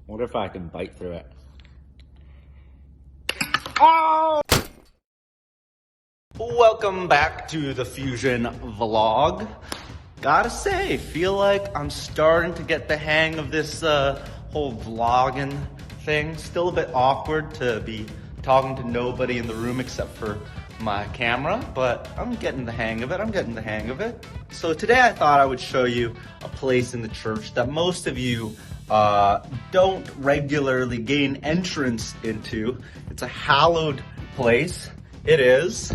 What if I can bite through it? Oh! Welcome back to the Fusion vlog. Gotta say, feel like I'm starting to get the hang of this whole vlogging thing. Still a bit awkward to be talking to nobody in the room except for my camera, but I'm getting the hang of it. So today I thought I would show you a place in the church that most of you don't regularly gain entrance into. It's a hallowed place. It is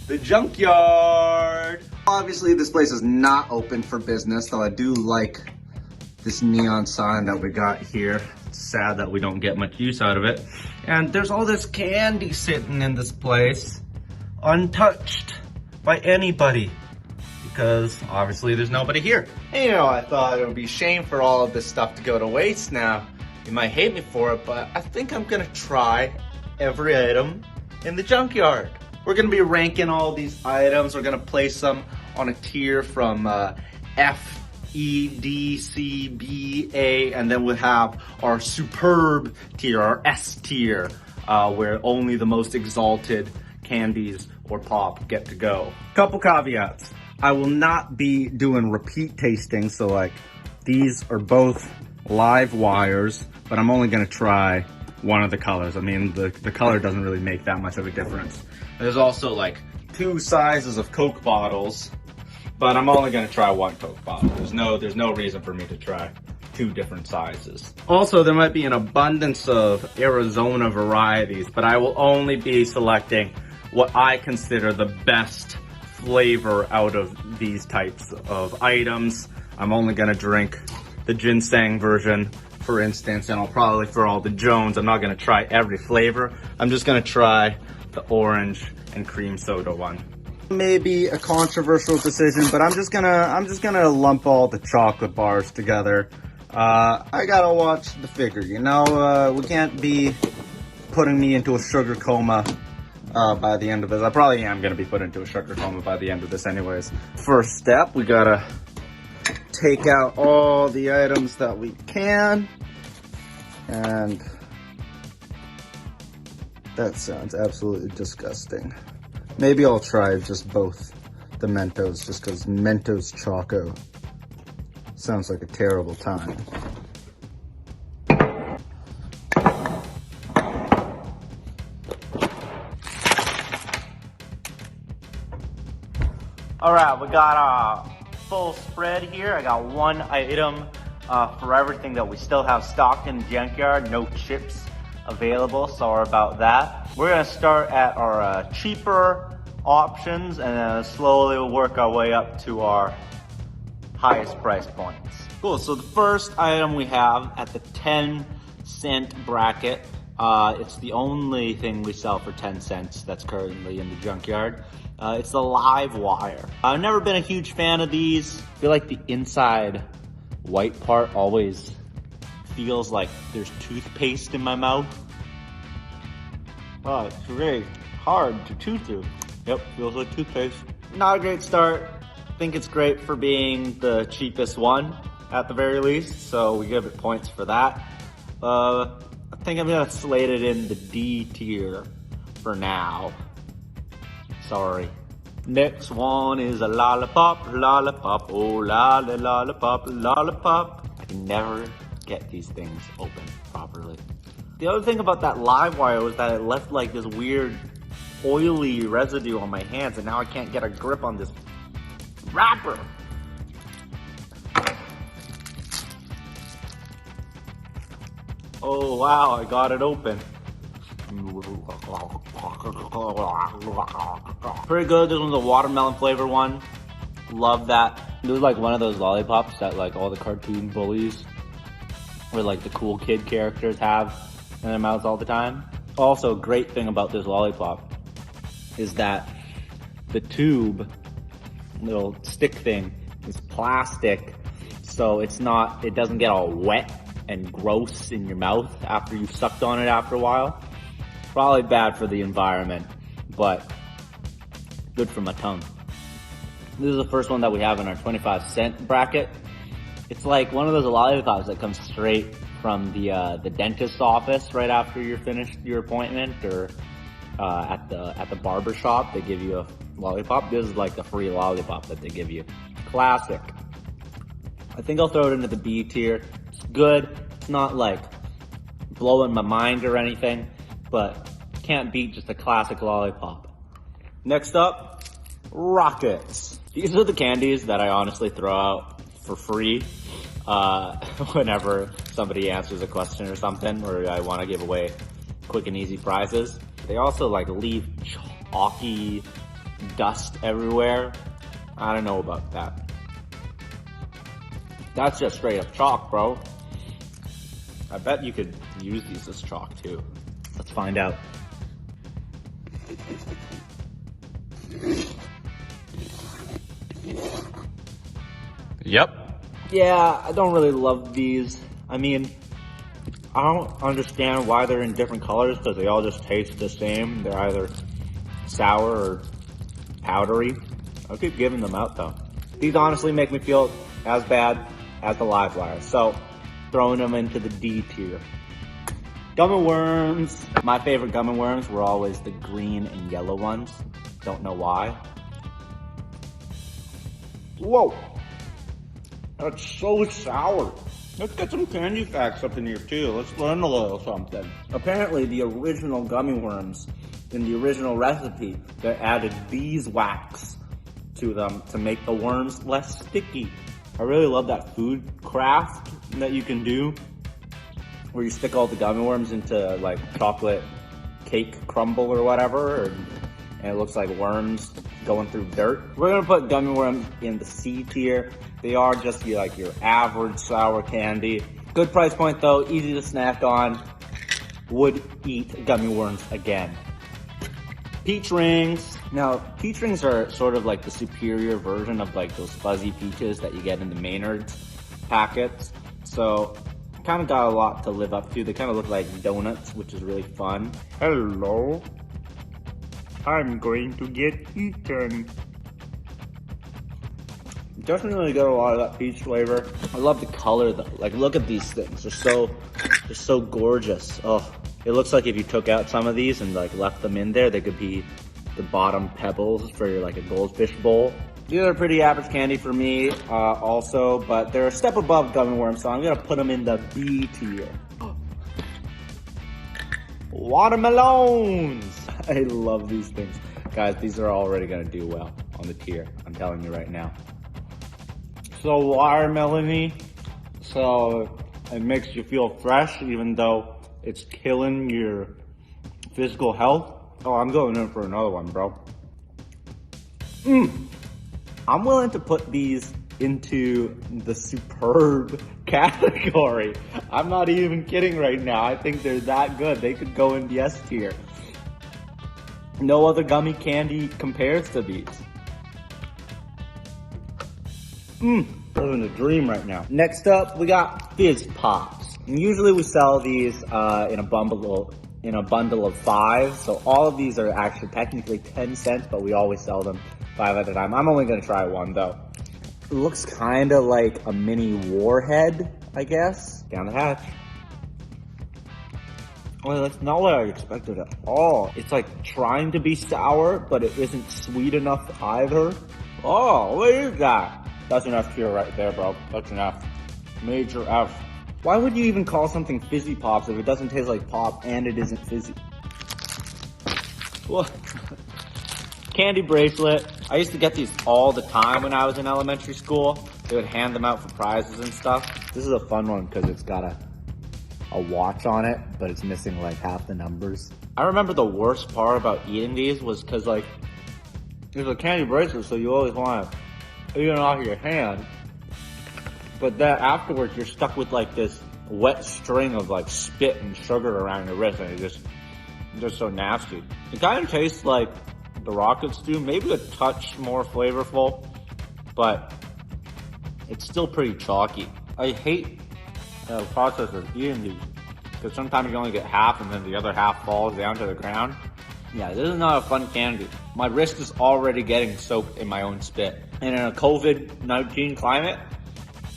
the Junkyard. Obviously this place is not open for business, though I do like this neon sign that we got here. It's sad that we don't get much use out of it. And there's all this candy sitting in this place, untouched by anybody, because obviously there's nobody here. And, you know, I thought it would be a shame for all of this stuff to go to waste now. You might hate me for it, but I think I'm gonna try every item in the Junkyard. We're gonna be ranking all these items. We're gonna place them on a tier from F, E, D, C, B, A, and then we'll have our superb tier, our S tier, where only the most exalted candies or pop get to go. Couple caveats. I will not be doing repeat tasting, so like these are both live wires, but I'm only gonna try one of the colors. I mean, the color doesn't really make that much of a difference. There's also like 2 sizes of Coke bottles, but I'm only gonna try one Coke bottle. There's no reason for me to try 2 different sizes. Also, there might be an abundance of Arizona varieties, but I will only be selecting what I consider the best flavor out of these types of items. I'm only gonna drink the ginseng version, for instance, and I'll probably throw all the Jones. I'm not gonna try every flavor. I'm just gonna try the orange and cream soda one. Maybe a controversial decision, but I'm just gonna lump all the chocolate bars together. I gotta watch the figure, you know? We can't be putting me into a sugar coma by the end of this. I probably am gonna be put into a sugar coma by the end of this anyways. First step, we gotta take out all the items that we can, and that sounds absolutely disgusting. Maybe I'll try just both the Mentos, just because Mentos Choco sounds like a terrible time. All right, we got a full spread here. I got one item for everything that we still have stocked in the Junkyard. No chips available, sorry about that. We're gonna start at our cheaper options, and then slowly we'll work our way up to our highest price points. Cool, so the first item we have at the 10-cent bracket, it's the only thing we sell for 10 cents that's currently in the Junkyard. It's the live wire. I've never been a huge fan of these. I feel like the inside white part always feels like there's toothpaste in my mouth. Oh, it's very hard to chew through. Yep, feels like toothpaste. Not a great start. I think it's great for being the cheapest one at the very least, so we give it points for that. I think I'm gonna slate it in the D tier for now. Sorry. Next one is a lollipop, lollipop, oh lollipop, lollipop. I can never get these things open properly. The other thing about that live wire was that it left like this weird oily residue on my hands, and now I can't get a grip on this wrapper. Oh wow, I got it open. Pretty good. This one's a watermelon flavor one. Love that. This is like one of those lollipops that like all the cartoon bullies or like the cool kid characters have in their mouths all the time. Also, great thing about this lollipop is that the tube, little stick thing, is plastic, so it doesn't get all wet and gross in your mouth after you've sucked on it after a while. Probably bad for the environment, but good for my tongue. This is the first one that we have in our 25-cent bracket. It's like one of those lollipops that comes straight from the dentist's office right after you're finished your appointment, or at the barber shop. They give you a lollipop. This is like the free lollipop that they give you. Classic. I think I'll throw it into the B tier. It's good. It's not like blowing my mind or anything, but can't beat just a classic lollipop. Next up, Rockets. These are the candies that I honestly throw out for free whenever somebody answers a question or something, or I want to give away quick and easy prizes. They also like leave chalky dust everywhere. I don't know about that. That's just straight up chalk, bro. I bet you could use these as chalk too. Let's find out. Yep. Yeah, I don't really love these. I mean, I don't understand why they're in different colors, because they all just taste the same. They're either sour or powdery. I'll keep giving them out though. These honestly make me feel as bad as the Live Wire, so throwing them into the D tier. Gummy worms. My favorite gummy worms were always the green and yellow ones. Don't know why. Whoa. That's so sour. Let's get some candy facts up in here too. Let's learn a little something. Apparently the original gummy worms in the original recipe, they added beeswax to them to make the worms less sticky. I really love that food craft that you can do where you stick all the gummy worms into like chocolate cake crumble or whatever, and it looks like worms going through dirt. We're gonna put gummy worms in the C tier. They are just like your average sour candy. Good price point though, easy to snack on. Would eat gummy worms again. Peach rings. Now, peach rings are sort of like the superior version of like those fuzzy peaches that you get in the Maynard's packets. So, kind of got a lot to live up to. They kind of look like donuts, which is really fun. Hello. I'm going to get eaten. Doesn't really get a lot of that peach flavor. I love the color though. Like, look at these things. They're so gorgeous. Oh, it looks like if you took out some of these and like left them in there, they could be the bottom pebbles for like a goldfish bowl. These are pretty average candy for me also, but they're a step above gummy worms, so I'm gonna put them in the B tier. Watermelons! I love these things. Guys, these are already gonna do well on the tier. I'm telling you right now. So watermelon-y, so it makes you feel fresh even though it's killing your physical health. Oh, I'm going in for another one, bro. I'm willing to put these into the superb category. I'm not even kidding right now. I think they're that good. They could go in the S tier. No other gummy candy compares to these. Living a dream right now. Next up, we got Fizz Pops. And usually we sell these in a bundle of 5. So all of these are actually technically 10 cents, but we always sell them 5 at a time. I'm only gonna try one though. It looks kinda like a mini warhead, I guess. Down the hatch. Oh, that's not what I expected at all. It's like trying to be sour, but it isn't sweet enough either. Oh, what is that? That's an F tier right there, bro. That's an F. Major F. Why would you even call something Fizzy Pops if it doesn't taste like pop and it isn't fizzy? What? Candy bracelet. I used to get these all the time when I was in elementary school. They would hand them out for prizes and stuff. This is a fun one because it's got a watch on it, but it's missing like half the numbers. I remember the worst part about eating these was because like, there's a candy bracelet, so you always want to eat it off your hand. But then afterwards, you're stuck with like this wet string of like spit and sugar around your wrist, and it's just so nasty. It kind of tastes like the Rockets do, maybe a touch more flavorful, but it's still pretty chalky. I hate the process of eating these, because sometimes you only get half and then the other half falls down to the ground. Yeah, this is not a fun candy. My wrist is already getting soaked in my own spit. And in a COVID-19 climate,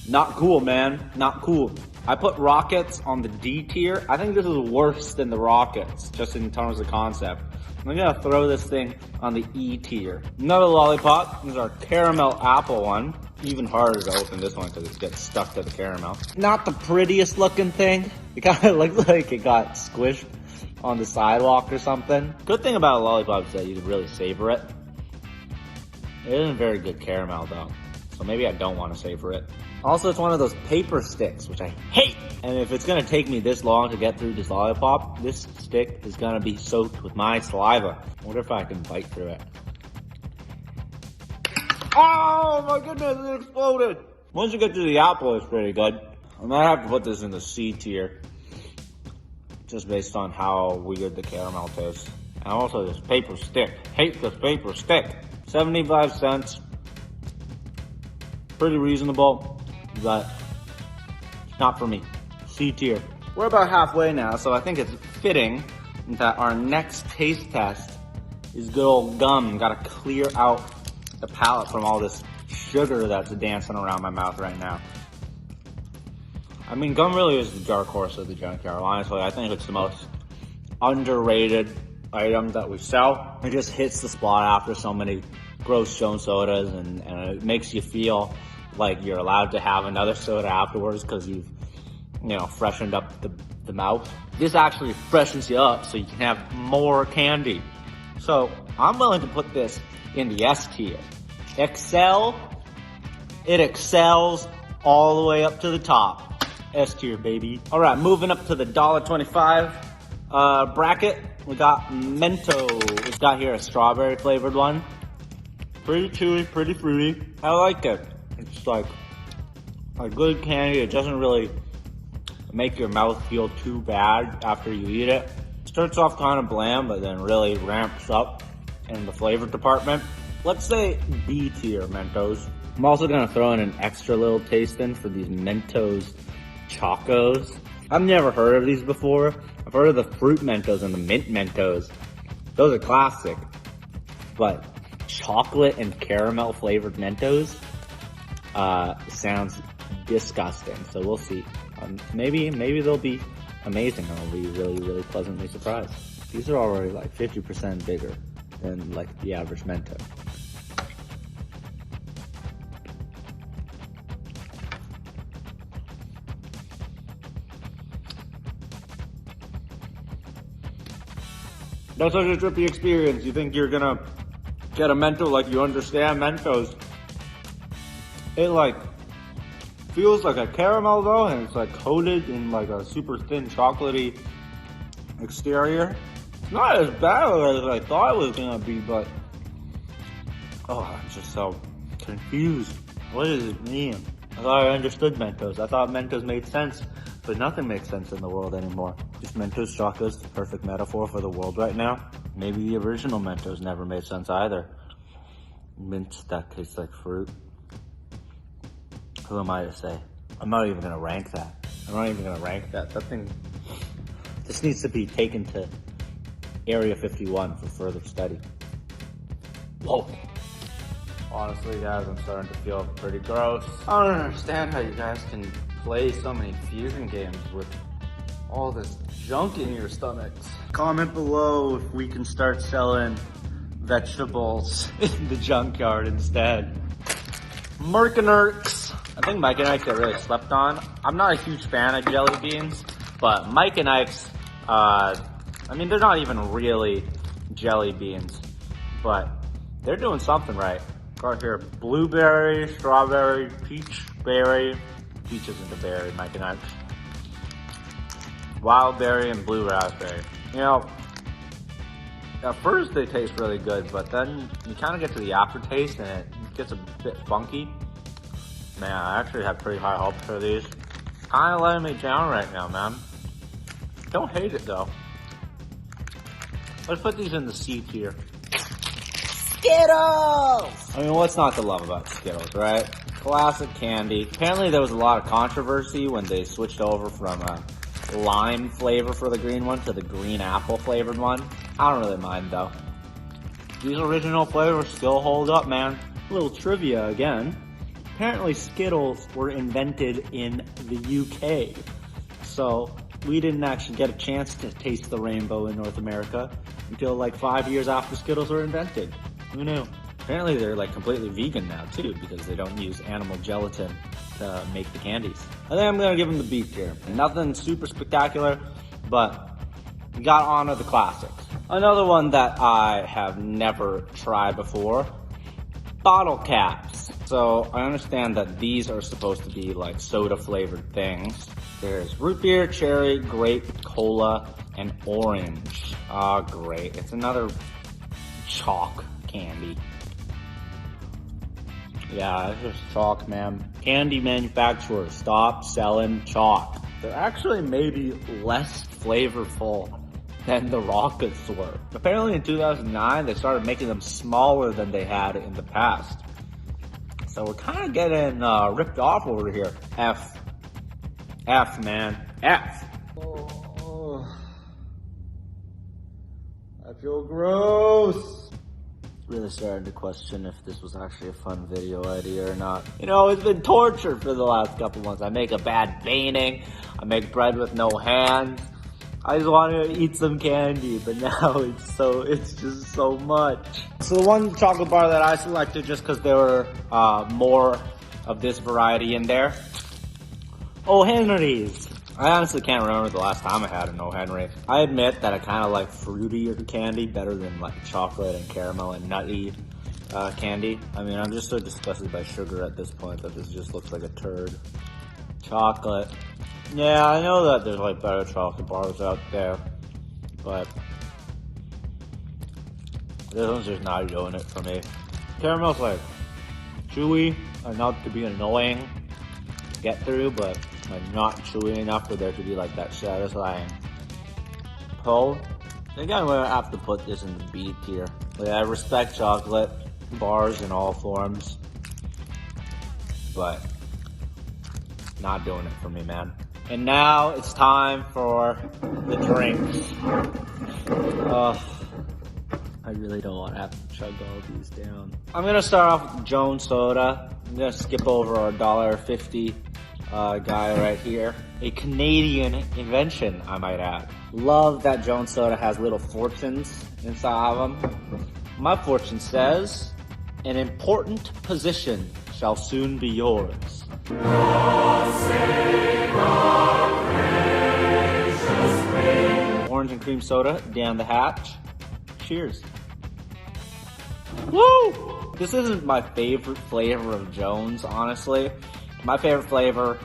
not cool, man, not cool. I put Rockets on the D tier. I think this is worse than the Rockets, just in terms of concept. I'm gonna throw this thing on the E tier. Another lollipop. This is our caramel apple one. Even harder to open this one because it gets stuck to the caramel. Not the prettiest looking thing. It kind of looks like it got squished on the sidewalk or something. Good thing about a lollipop is that you can really savor it. It isn't very good caramel though, so maybe I don't want to savor it. Also, it's one of those paper sticks, which I hate. And if it's gonna take me this long to get through this lollipop, this stick is gonna be soaked with my saliva. I wonder if I can bite through it. Oh my goodness, it exploded. Once you get to the apple, it's pretty good. I might have to put this in the C tier, just based on how weird the caramel tastes. And also this paper stick. Hate this paper stick. 75 cents. Pretty reasonable, but not for me. C tier. We're about halfway now, so I think it's fitting that our next taste test is good old gum. Gotta clear out the palate from all this sugar that's dancing around my mouth right now. I mean, gum really is the dark horse of the Junkyard. Honestly, I think it's the most underrated item that we sell. It just hits the spot after so many gross stone sodas, and it makes you feel like you're allowed to have another soda afterwards because you've, freshened up the mouth. This actually freshens you up so you can have more candy. So I'm willing to put this in the S tier. It excels all the way up to the top. S tier, baby. All right, moving up to the $1.25 bracket. We got Mentos. It's got here a strawberry flavored one. Pretty chewy, pretty fruity. I like it. It's like a good candy. It doesn't really make your mouth feel too bad after you eat it. Starts off kind of bland, but then really ramps up in the flavor department. Let's say B tier Mentos. I'm also gonna throw in an extra little taste in for these Mentos Chocos. I've never heard of these before. I've heard of the fruit Mentos and the mint Mentos. Those are classic. But chocolate and caramel flavored Mentos sounds disgusting. So we'll see. Maybe they'll be amazing and I'll be really, really pleasantly surprised. These are already like 50% bigger than like the average Mentos. That's such a trippy experience. You think you're gonna get a Mentos like you understand Mentos. It like feels like a caramel though, and it's like coated in like a super thin chocolatey exterior. It's not as bad as I thought it was gonna be, but I'm just so confused. What does it mean? I thought I understood Mentos. I thought Mentos made sense, but nothing makes sense in the world anymore. Just Mentos Chocos, the perfect metaphor for the world right now. Maybe the original Mentos never made sense either. Mint that tastes like fruit. Who am I to say? I'm not even gonna rank that. That thing, this needs to be taken to Area 51 for further study. Whoa. Honestly, guys, I'm starting to feel pretty gross. I don't understand how you guys can play so many fusion games with all this junk in your stomachs. Comment below if we can start selling vegetables in the Junkyard instead. Merkenurks. I think Mike and Ike's get really slept on. I'm not a huge fan of jelly beans, but Mike and Ike's, they're not even really jelly beans, but they're doing something right. Got here blueberry, strawberry, peach berry. Peach isn't a berry, Mike and Ike's. Wild berry and blue raspberry. At first they taste really good, but then you kind of get to the aftertaste and it gets a bit funky. Man, I actually have pretty high hopes for these. Kind of letting me down right now, man. Don't hate it though. Let's put these in the C tier. Skittles! What's not to love about Skittles, right? Classic candy. Apparently there was a lot of controversy when they switched over from a lime flavor for the green one to the green apple flavored one. I don't really mind though. These original flavors still hold up, man. A little trivia again. Apparently Skittles were invented in the UK. So we didn't actually get a chance to taste the rainbow in North America until like 5 years after Skittles were invented. Who knew? Apparently they're like completely vegan now too, because they don't use animal gelatin to make the candies. I think I'm gonna give them the B tier. Nothing super spectacular, but we gotta honor the classics. Another one that I have never tried before, bottle caps. So I understand that these are supposed to be like soda flavored things. There's root beer, cherry, grape, cola, and orange. Ah, great. It's another chalk candy. Yeah, it's just chalk, man. Candy manufacturers, stop selling chalk. They're actually maybe less flavorful than the rockets were. Apparently in 2009, they started making them smaller than they had in the past. So we're kind of getting ripped off over here. F, man, F. Oh, I feel gross. Really started to question if this was actually a fun video idea or not. You know, it's been torture for the last couple months. I make a bad painting. I make bread with no hands. I just want to eat some candy, but now it's just so much. So the one chocolate bar that I selected just because there were more of this variety in there. Oh, Henry's. I honestly can't remember the last time I had an O. Henry. I admit that I kind of like fruitier candy better than like chocolate and caramel and nutty candy. I mean, I'm just so disgusted by sugar at this point that this just looks like a turd. Chocolate. Yeah, I know that there's like better chocolate bars out there, but this one's just not doing it for me. Caramel's like chewy enough to be annoying to get through, but like not chewy enough for there to be like that satisfying pull. I think I'm gonna have to put this in the B tier. Like, I respect chocolate bars in all forms, but not doing it for me, man. And now it's time for the drinks. I really don't want to have to chug all these down. I'm gonna start off with Jones Soda. I'm gonna skip over our $1.50 guy right here. A Canadian invention, I might add. Love that Jones Soda has little fortunes inside of them. My fortune says, an important position shall soon be yours. Orange and cream soda down the hatch. Cheers. Woo! This isn't my favorite flavor of Jones, honestly. My favorite flavor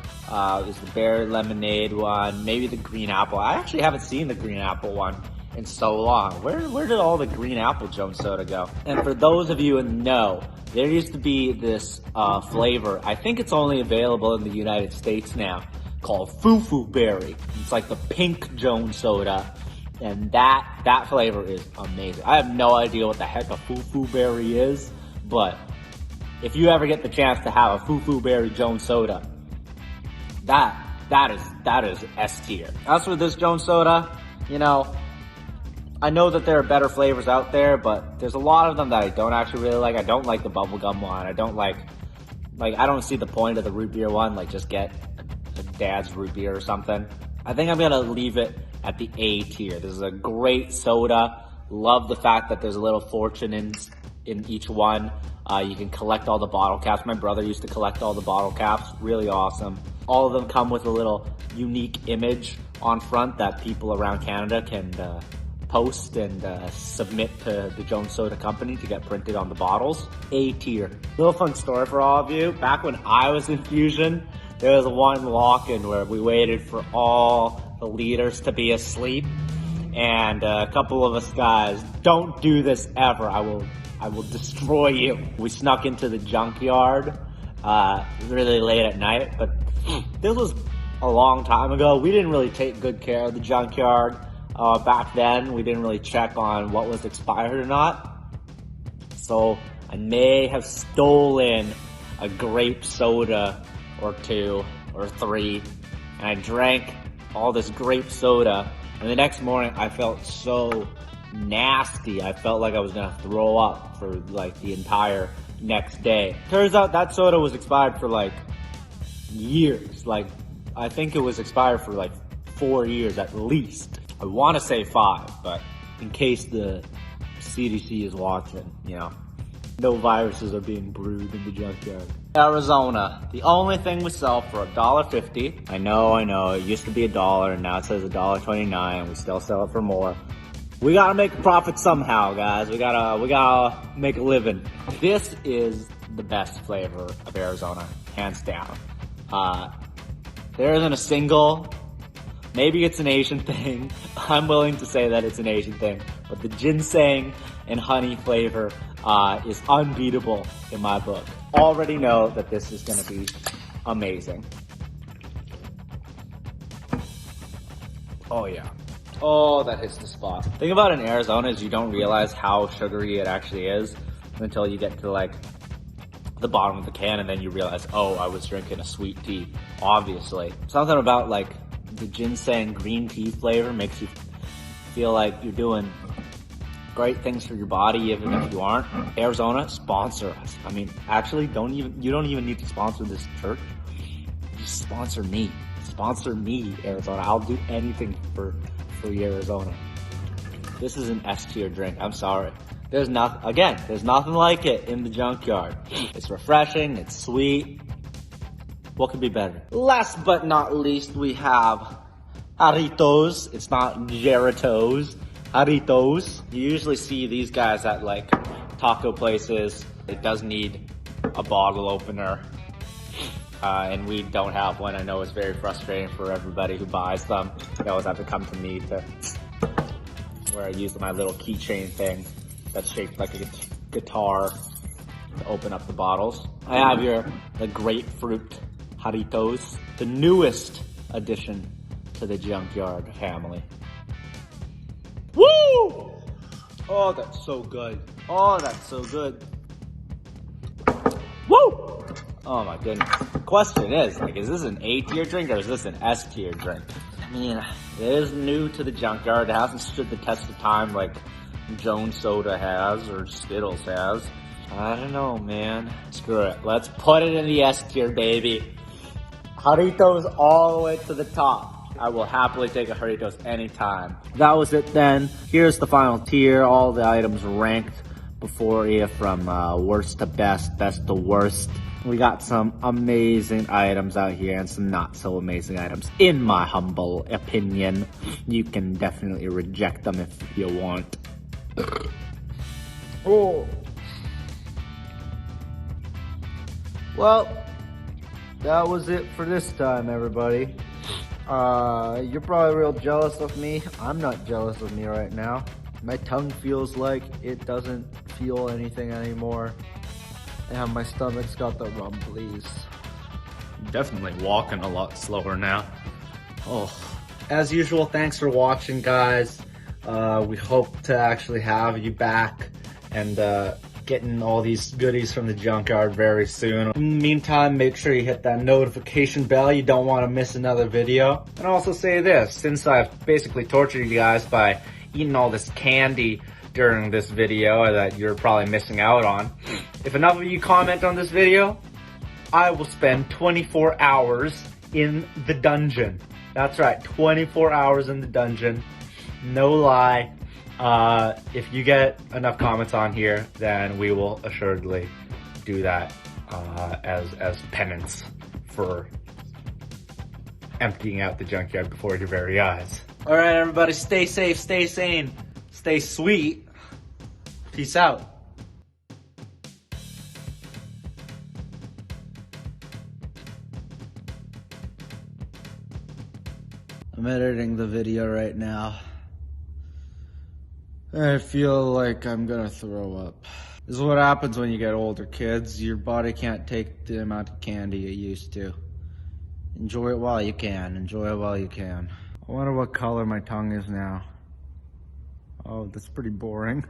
is the berry lemonade one, maybe the green apple. I actually haven't seen the green apple one in so long. Where did all the green apple Jones Soda go? And for those of you who know, there used to be this flavor, I think it's only available in the United States now, called Foo Berry. It's like the pink Jones Soda, and that flavor is amazing. I have no idea what the heck a Foo Berry is, but if you ever get the chance to have a Foo Berry Jones Soda, that is S tier. As for this Jones Soda, you know, I know that there are better flavors out there, but there's a lot of them that I don't actually really like. I don't like the bubblegum one. I don't like I don't see the point of the root beer one. Like, just get a dad's root beer or something. I think I'm gonna leave it at the A tier. This is a great soda. Love the fact that there's a little fortune in each one. You can collect all the bottle caps. My brother used to collect all the bottle caps. Really awesome. All of them come with a little unique image on front that people around Canada can post and submit to the Jones Soda Company to get printed on the bottles. A tier. Little fun story for all of you. Back when I was in Fusion, there was one walk-in where we waited for all the leaders to be asleep, and a couple of us guys, don't do this ever. I will destroy you. We snuck into the Junkyard really late at night, but this was a long time ago. We didn't really take good care of the Junkyard back then. We didn't really check on what was expired or not. So I may have stolen a grape soda or 2 or 3, and I drank all this grape soda, and the next morning I felt so nasty. I felt like I was gonna throw up for like the entire next day. Turns out that soda was expired for like years. Like, I think it was expired for like 4 years at least. I want to say 5, but in case the CDC is watching, you know, no viruses are being brewed in the junkyard. Arizona, the only thing we sell for $1.50. I know, it used to be $1 and now it says $1.29. We still sell it for more. We gotta make a profit somehow, guys. We gotta make a living. This is the best flavor of Arizona, hands down. There isn't a single, maybe it's an Asian thing. I'm willing to say that it's an Asian thing, but the ginseng and honey flavor is unbeatable in my book. Already know that this is gonna be amazing. Oh yeah. Oh, that hits the spot. The thing about in Arizona is you don't realize how sugary it actually is until you get to like the bottom of the can and then you realize, oh, I was drinking a sweet tea, obviously. Something about like the ginseng green tea flavor makes you feel like you're doing great things for your body even if you aren't. Arizona, sponsor us. I mean, actually, you don't even need to sponsor this church. Just sponsor me. Sponsor me, Arizona. I'll do anything for Arizona. This is an S tier drink. I'm sorry. There's nothing like it in the junkyard. It's refreshing, it's sweet. What could be better? Last but not least, we have Jarritos. It's not Jarritos. Jarritos. You usually see these guys at like taco places. It does need a bottle opener. And we don't have one. I know it's very frustrating for everybody who buys them. They always have to come to me where I use my little keychain thing that's shaped like a guitar to open up the bottles. I have here the grapefruit Jarritos, the newest addition to the Junkyard family. Woo! Oh, that's so good. Oh, that's so good. Woo! Oh my goodness. The question is, like, is this an A tier drink or is this an S tier drink? I mean, it is new to the Junkyard. It hasn't stood the test of time like Jones Soda has or Skittles has. I don't know, man. Screw it. Let's put it in the S tier, baby. Jarritos all the way to the top. I will happily take a Jarritos anytime. That was it then. Here's the final tier. All the items ranked before you from worst to best, best to worst. We got some amazing items out here and some not so amazing items. In my humble opinion, you can definitely reject them if you want. Oh. Well, that was it for this time, everybody. You're probably real jealous of me. I'm not jealous of me right now. My tongue feels like it doesn't feel anything anymore. And my stomach's got the rumblies. Definitely walking a lot slower now. Oh, as usual, thanks for watching, guys. We hope to actually have you back and getting all these goodies from the Junkyard very soon. In the meantime, make sure you hit that notification bell. You don't want to miss another video. And also say this, since I've basically tortured you guys by eating all this candy during this video that you're probably missing out on, if enough of you comment on this video, I will spend 24 hours in the dungeon. That's right, 24 hours in the dungeon. No lie. If you get enough comments on here, then we will assuredly do that as penance for emptying out the Junkyard before your very eyes. All right, everybody, stay safe, stay sane, stay sweet. Peace out. I'm editing the video right now. I feel like I'm gonna throw up. This is what happens when you get older, kids. Your body can't take the amount of candy it used to. Enjoy it while you can. Enjoy it while you can. I wonder what color my tongue is now. Oh, that's pretty boring.